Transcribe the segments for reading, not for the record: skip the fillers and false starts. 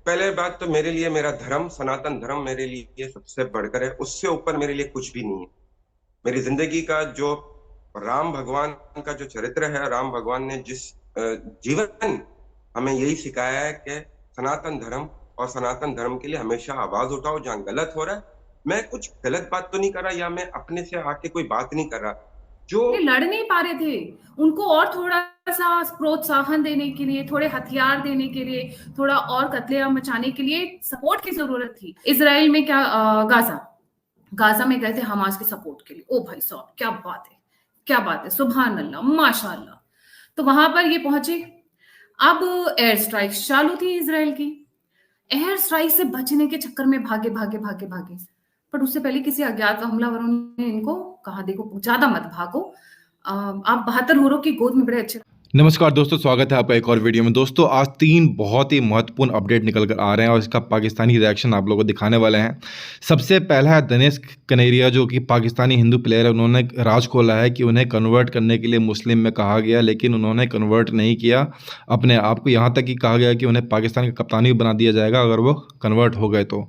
पहले बात तो मेरे लिए मेरा धर्म, सनातन धर्म मेरे लिए सबसे बढ़कर है। उससे ऊपर मेरे लिए कुछ भी नहीं है। मेरी जिंदगी का जो राम भगवान का जो चरित्र है, राम भगवान ने जिस जीवन हमें यही सिखाया है कि सनातन धर्म और सनातन धर्म के लिए हमेशा आवाज उठाओ जहां गलत हो रहा है। मैं कुछ गलत बात तो नहीं कर रहा, या मैं अपने से आके कोई बात नहीं कर रहा जो। ये लड़ नहीं पा रहे थे। उनको और थोड़ा सा प्रोत्साहन देने के लिए, थोड़े हथियार देने के लिए, थोड़ा और कत्लेआम मचाने के लिए सपोर्ट की जरूरत थी। इसराइल में क्या, गाजा गाजा में गए थे हमास के सपोर्ट के लिए। ओ भाई साहब, क्या बात है, क्या बात है, सुभान अल्लाह, माशाअल्लाह। तो वहां पर ये पहुंचे। अब एयर स्ट्राइक चालू थी इसराइल की। एयर स्ट्राइक से बचने के चक्कर में भागे भागे भागे भागे। पर उससे पहले किसी अज्ञात हमलावरों ने इनको कहा, देखो ज्यादा मत भागो, आप 72 हुरों की गोद में बड़े अच्छे। नमस्कार दोस्तों, स्वागत है आपका एक और वीडियो में। दोस्तों, आज 3 बहुत ही महत्वपूर्ण अपडेट निकल कर आ रहे हैं और इसका पाकिस्तानी रिएक्शन आप लोगों को दिखाने वाले हैं। सबसे पहला है दिनेश कनेरिया, जो कि पाकिस्तानी हिंदू प्लेयर है। उन्होंने राज खोला है कि उन्हें कन्वर्ट करने के लिए मुस्लिम में कहा गया, लेकिन उन्होंने कन्वर्ट नहीं किया अपने आप को। यहाँ तक कि कहा गया कि उन्हें पाकिस्तान का कप्तान भी बना दिया जाएगा अगर वो कन्वर्ट हो गए तो,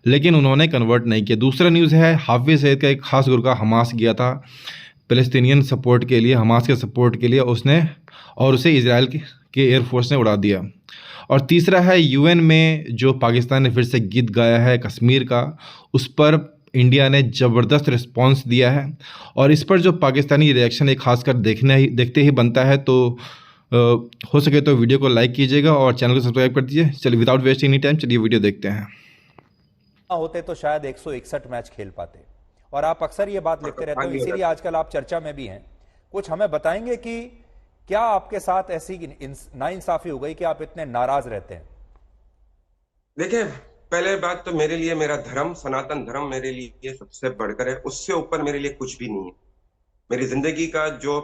लेकिन उन्होंने कन्वर्ट नहीं किया। दूसरा न्यूज़ है, हाफिज सईद का एक खास गुरगा हमास गया था फ़लस्तीनियन सपोर्ट के लिए, हमास के सपोर्ट के लिए, उसे इजराइल के एयरफोर्स ने उड़ा दिया। और तीसरा है, यूएन में जो पाकिस्तान ने फिर से गीत गाया है कश्मीर का, उस पर इंडिया ने ज़बरदस्त रिस्पांस दिया है। और इस पर जो पाकिस्तानी रिएक्शन है खासकर देखते ही बनता है। तो हो सके तो वीडियो को लाइक कीजिएगा और चैनल को सब्सक्राइब कर दीजिए। चलिए, विदाउट वेस्टिंग एनी टाइम, चलिए वीडियो देखते हैं। होते तो शायद 161 मैच खेल पाते। और आप अक्सर ये बात लिखते रहते हो, इसीलिए आजकल आप चर्चा में भी हैं। कुछ हमें बताएंगे कि क्या आपके साथ ऐसी नाइंसाफी हो गई कि आप इतने नाराज रहते हैं? देखिए, पहले बात तो मेरे लिए मेरा धर्म, सनातन धर्म मेरे लिए सबसे बढ़कर है। उससे ऊपर मेरे लिए कुछ भी नहीं है। मेरी जिंदगी का जो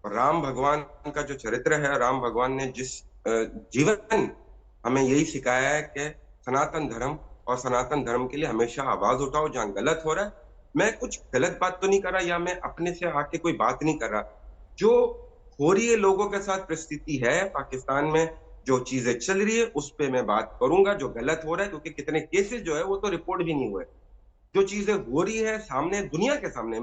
राम भगवान का जो चरित्र है, राम भगवान ने जिस जीवन हमें यही सिखाया है कि सनातन धर्म और सनातन धर्म के लिए हमेशा आवाज उठाओ जहां गलत हो रहा है। मैं कुछ गलत बात तो नहीं कर रहा, या मैं अपने से आके कोई बात नहीं कर रहा। जो हो रही है लोगों के साथ परिस्थिति है पाकिस्तान में, जो चीजें चल रही है उस पे मैं बात करूंगा। जो गलत हो रहा है, क्योंकि कितने केसेस जो है वो तो रिपोर्ट भी नहीं हुए। जो चीजें हो रही है सामने, दुनिया के सामने,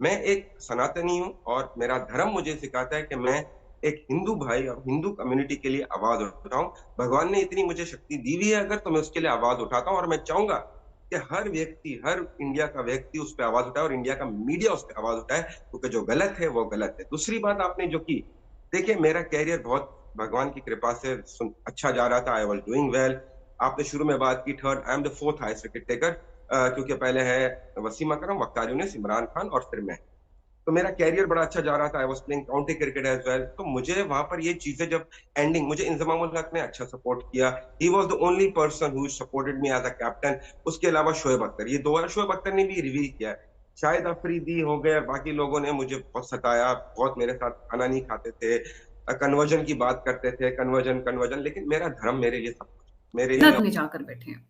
मैं एक सनातनी हूँ और मेरा धर्म मुझे सिखाता है कि मैं एक हिंदू भाई और हिंदू कम्युनिटी के लिए आवाज उठाऊं। भगवान ने इतनी मुझे शक्ति दी हुई है अगर, तो मैं उसके लिए आवाज उठाता हूं। और मैं चाहूंगा कि हर व्यक्ति, हर इंडिया का व्यक्ति उस पर आवाज उठाए और इंडिया का मीडिया उस पर आवाज उठाए, क्योंकि जो गलत है वो गलत है। दूसरी बात आपने जो की, देखिए मेरा कैरियर बहुत भगवान की कृपा से अच्छा जा रहा था। I was doing well. आपने शुरू में बात की third, I am the fourth highest wicket taker, क्योंकि पहले है वसीम अकरम, वक्तार यूनिस, इमरान खान और फिर मैं। तो मेरा कैरियर बड़ा अच्छा जा रहा था। I was playing county cricket as well. तो मुझे वहां पर ये चीजें जब एंडिंग, मुझे इंजमामुल हक ने अच्छा सपोर्ट किया। He was the only person who supported me as a captain. उसके अलावा शोएब अख्तर, ये दो, शोएब अख्तर ने भी रिवील किया है। शायद अफरीदी हो गए, बाकी लोगों ने मुझे बहुत सताया, बहुत मेरे साथ खाना नहीं खाते थे, कन्वर्जन की बात करते थे, कन्वर्जन कन्वर्जन। लेकिन मेरा धर्म मेरे लिए सब कुछ, मेरे लिए। में जाकर बैठे हैं।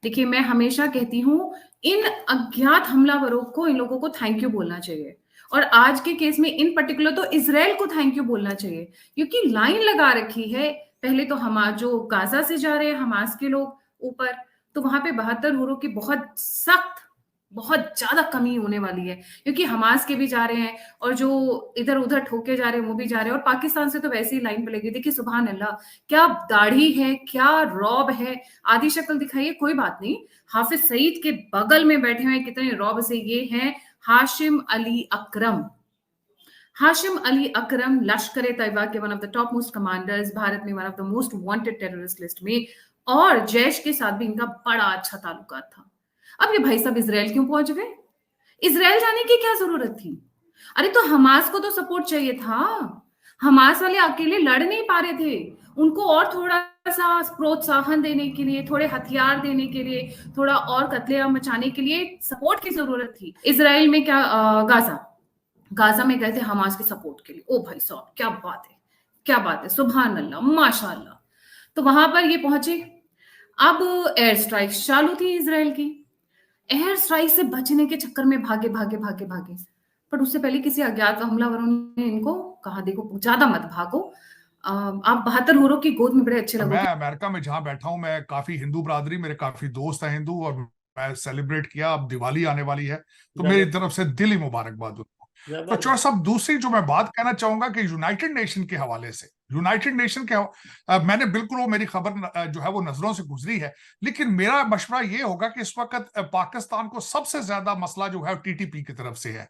देखिए, मैं हमेशा कहती हूँ, इन अज्ञात हमलावरों को, इन लोगों को थैंक यू बोलना चाहिए। और आज के केस में इन पर्टिकुलर तो इसराइल को थैंक यू बोलना चाहिए, क्योंकि लाइन लगा रखी है। पहले तो हम जो गाजा से जा रहे हैं हमास के लोग ऊपर, तो वहां पे 72 हुरों की बहुत सख्त, बहुत ज्यादा कमी होने वाली है, क्योंकि हमास के भी जा रहे हैं और जो इधर उधर ठोके जा रहे हैं वो भी जा रहे हैं। और पाकिस्तान से तो वैसे ही लाइन पे लगी। देखिए, सुभान अल्लाह, क्या दाढ़ी है, क्या रौब है। आधी शक्ल दिखाइए, कोई बात नहीं। हाफिज सईद के बगल में बैठे हुए कितने रौब से, ये हैं हाशिम अली अकरम। हाशिम अली अकरम लश्कर तैयबा के one of the top most commanders, Bharat में one of the most wanted terrorist list में, और जैश के साथ भी इनका बड़ा अच्छा ताल्लुकात था। अब ये भाई साहब इसराइल क्यों पहुंच गए? इसराइल जाने की क्या जरूरत थी? अरे तो हमास को तो सपोर्ट चाहिए था। हमास वाले अकेले लड़ नहीं पा रहे थे। उनको और थोड़ा सा प्रोत्साहन देने के लिए, थोड़े हथियार देने के लिए, थोड़ा और कत्लेआम मचाने के लिए सपोर्ट की जरूरत थी। इसराइल में क्या, गाजा में गए थे हमास के सपोर्ट के लिए। ओ भाई साहब, क्या बात है, क्या बात है, सुभान अल्लाह, माशाअल्लाह। तो वहां पर ये पहुंचे। अब एयर स्ट्राइक चालू थी इसराइल की। एयर स्ट्राइक से बचने के चक्कर में भागे भागे भागे भागे। पर उससे पहले किसी अज्ञात हमलावरों ने इनको कहा, देखो ज्यादा मत भागो, आप 72 हूरों की गोद में बड़े अच्छे लगोगे। मैं अमेरिका में जहां बैठा हूं, मैं काफी हिंदू बरादरी, मेरे काफी दोस्त हैं हिंदू, और मैं सेलिब्रेट किया। अब दिवाली आने वाली है, तो मेरी तरफ से दिली मुबारकबाद उनको। तो चौहान साहब, दूसरी जो मैं बात कहना चाहूंगा कि यूनाइटेड नेशन के हवाले से, यूनाइटेड नेशन के मैंने बिल्कुल, वो मेरी खबर जो है वो नजरों से गुजरी है, लेकिन मेरा मशवरा ये होगा कि इस वक्त पाकिस्तान को सबसे ज्यादा मसला जो है टीटीपी की तरफ से है।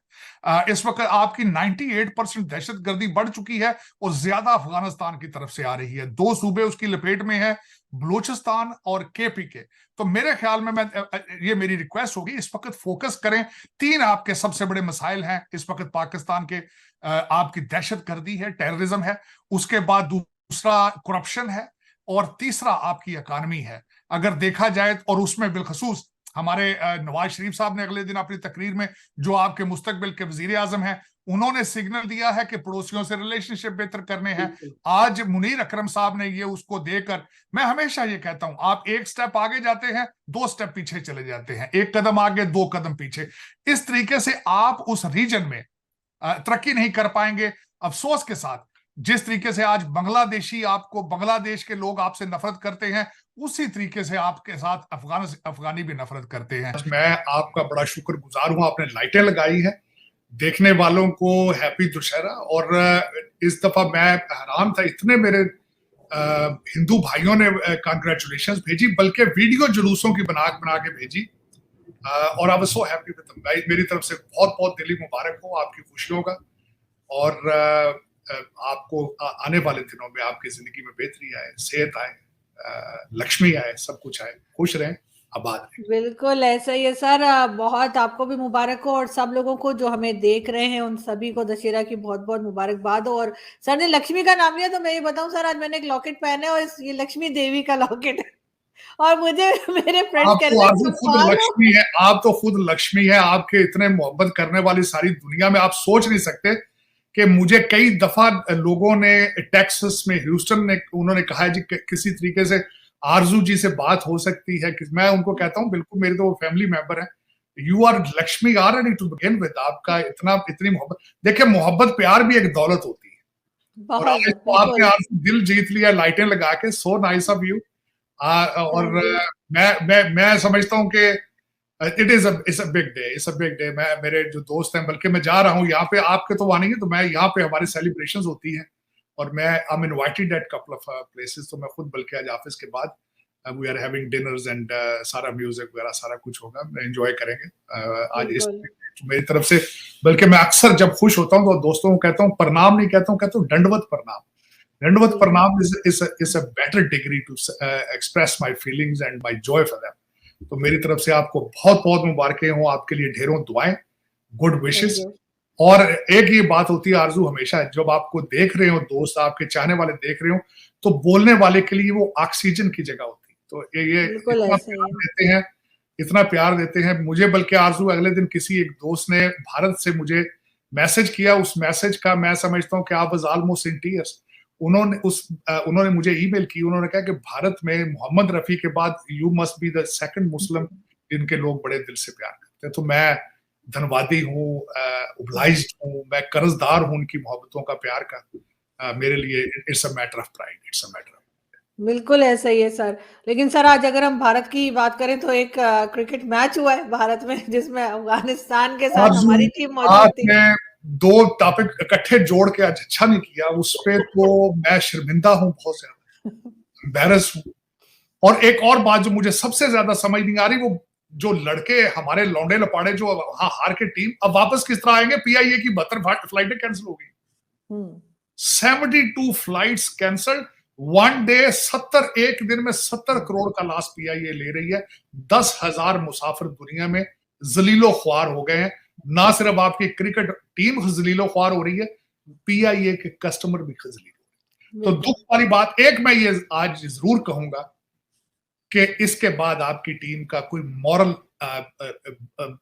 इस वक्त आपकी 98% दहशतगर्दी बढ़ चुकी है और ज्यादा अफगानिस्तान की तरफ से आ रही है। 2 सूबे उसकी लपेट में है, बलूचिस्तान और केपीके। तो मेरे ख्याल में ये मेरी रिक्वेस्ट होगी, इस वक्त फोकस करें। 3 आपके सबसे बड़े मसाइल हैं इस वक्त पाकिस्तान के, आपकी दहशतगर्दी है, टेररिज्म है, उसके बाद दूसरा करप्शन है, और तीसरा आपकी इकानमी है। अगर देखा जाए, और उसमें बिलखसूस हमारे नवाज शरीफ साहब ने अगले दिन अपनी तकरीर में, जो आपके मुस्तकबिल के वजीर आजम हैं, उन्होंने सिग्नल दिया है कि पड़ोसियों से रिलेशनशिप बेहतर करने हैं। आज मुनीर अकरम साहब ने ये उसको देकर, मैं हमेशा ये कहता हूं, आप 1 स्टेप आगे जाते हैं, 2 स्टेप पीछे चले जाते हैं, 1 कदम आगे 2 कदम पीछे। इस तरीके से आप उस रीजन में तरक्की नहीं कर पाएंगे। अफसोस के साथ, जिस तरीके से आज बांग्लादेशी, आपको बांग्लादेश के लोग आपसे नफरत करते हैं, उसी तरीके से आपके साथ अफगानी भी नफरत करते हैं। मैं आपका बड़ा शुक्रगुजार हूं, आपने लाइटें लगाई है। देखने वालों को हैप्पी दुशहरा। और इस दफा मैं हैरान था, इतने मेरे हिंदू भाइयों ने कांग्रेचुलेशंस भेजी, बल्कि वीडियो जुलूसों की बना के भेजी। और I was so happy with them. मेरी तरफ से बहुत बहुत दिली मुबारक हो आपकी खुशियों का, और आपको आने वाले दिनों में आपकी जिंदगी में बेहतरी आए, सेहत आए, लक्ष्मी आए, सब कुछ आए, खुश रहें, आबाद रहें। बिल्कुल ऐसा ही है सर। बहुत आपको भी मुबारक हो, और सब लोगों को जो हमें देख रहे हैं उन सभी को दशहरा की बहुत बहुत मुबारकबाद हो। और सर ने लक्ष्मी का नाम लिया, तो मैं ये बताऊं सर, आज मैंने एक लॉकेट पहना है और ये लक्ष्मी देवी का लॉकेट है। और मुझे मेरे फ्रेंड्स कह रहे हैं खुद लक्ष्मी है, आप तो खुद लक्ष्मी है। आपके इतने मोहब्बत करने वाली सारी दुनिया में, आप सोच नहीं सकते कि मुझे कई दफा लोगों ने टेक्सास में, ह्यूस्टन में, उन्होंने कहा है जी किसी तरीके से आरजू जी से बात हो सकती है। कि मैं उनको कहता हूं बिल्कुल, मेरे तो वो फैमिली मेंबर है। You are Lakshmi already to begin with. आपका इतनी मोहब्बत, देखिए मोहब्बत प्यार भी एक दौलत होती है, और आपने आज दिल जीत लिया लाइटें लगा के। So nice of you. और मैं समझता हूं कि इट्स अ बिग डे। मैं, मेरे जो दोस्त हैं, बल्कि मैं जा रहा हूं यहाँ पे, आपके तो वहां नहीं है, तो मैं यहाँ पे हमारी सेलिब्रेशंस होती हैं, और मैं I am invited at couple of places. तो मैं खुद, बल्कि आज ऑफिस के बाद we are having dinners and सारा म्यूजिक वगैरह सारा कुछ होगा, मैं एंजॉय करेंगे आज इस मेरी तरफ से। बल्कि मैं अक्सर जब खुश होता हूँ तो दोस्तों को कहता हूँ, प्रणाम नहीं कहता हूँ, कहता हूँ दंडवत प्रणाम। दंडवत प्रणाम is a better degree to express my feelings and my joy for them. तो मेरी तरफ से आपको बहुत बहुत मुबारकें हो, आपके लिए ढेरों दुआएं, गुड विशेस। और एक ये बात होती है आरजू, हमेशा जब आपको देख रहे हो, दोस्त आपके चाहने वाले देख रहे हो, तो बोलने वाले के लिए वो ऑक्सीजन की जगह होती है। तो ये इतना प्यार देते हैं, इतना प्यार देते हैं मुझे। बल्कि आरजू, अगले दिन किसी एक दोस्त ने भारत से मुझे मैसेज किया, उस मैसेज का मैं समझता हूँ कि आप वाज ऑलमोस्ट इन टीयर्स। उन्होंने मुझे ईमेल की, उन्होंने कहा कि भारत में मोहम्मद रफी के बाद you must be the second Muslim जिनके लोग बड़े दिल से प्यार करते हैं। तो मैं धन्यवादी हूँ, ओब्लाइज्ड हूँ, मैं कर्जदार हूँ उनकी मोहब्बतों का, प्यार का। मेरे लिए it's a matter of pride, it's a matter of. बिल्कुल ऐसा ही है सर। लेकिन सर, आज अगर हम भारत की बात करें तो एक क्रिकेट मैच हुआ है भारत में, जिसमें अफगानिस्तान के साथ हमारी टीम मौजूद थी। 2 टॉपिक इकट्ठे जोड़ के आज अच्छा नहीं किया, उस पे तो मैं शर्मिंदा हूं, बहुत ज्यादा एम्बैरस हूं। और एक और बात जो मुझे सबसे ज्यादा समझ नहीं आ रही, वो जो लड़के हमारे लौंडे लपाड़े जो हार के टीम अब वापस किस तरह आएंगे। पीआईए की 72 फ्लाइटें कैंसिल हो गई, 72 फ्लाइट्स कैंसल, 1 डे 70, एक दिन में 70 करोड़ का लॉस पीआईए ले रही है। 10,000 मुसाफिर दुनिया में जलीलो ख्वार हो गए हैं। ना सिर्फ आपकी क्रिकेट टीम खजलीलो ख्वार हो रही है, पीआईए के कस्टमर भी खजलीलो। तो दुख वाली बात एक मैं ये आज जरूर कहूंगा कि इसके बाद आपकी टीम का कोई मॉरल,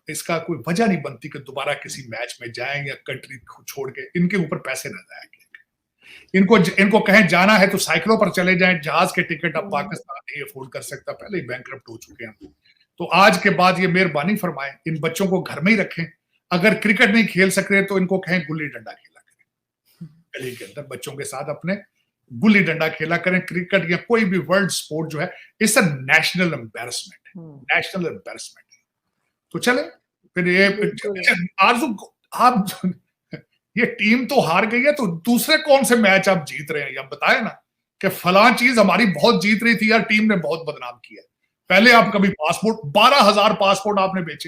इसका कोई वजह नहीं बनती कि दोबारा किसी मैच में जाएं या कंट्री को छोड़ के। इनके ऊपर पैसे न जाएंगे, इनको कहें जाना है तो साइकिलों पर चले जाएं, जहाज के टिकट अब पाकिस्तान नहीं अफोर्ड कर सकता, पहले ही बैंकरप्ट हो चुके हैं। तो आज के बाद ये मेहरबानी फरमाएं, इन बच्चों को घर में ही रखें। अगर क्रिकेट नहीं खेल सक रहे तो इनको कहें गुल्ली डंडा खेला करें गली के अंदर बच्चों के साथ अपने, गुल्ली डंडा खेला करें, क्रिकेट या कोई भी वर्ल्ड स्पोर्ट जो है, it's a national embarrassment, national embarrassment. तो चले फिर ये आरजू, आप ये टीम तो हार गई है, तो दूसरे कौन से मैच आप जीत रहे हैं, या बताए ना कि फलां चीज हमारी बहुत जीत रही थी यार, टीम ने बहुत बदनाम किया। पहले आप कभी पासपोर्ट 12,000 पासपोर्ट आपने बेचे,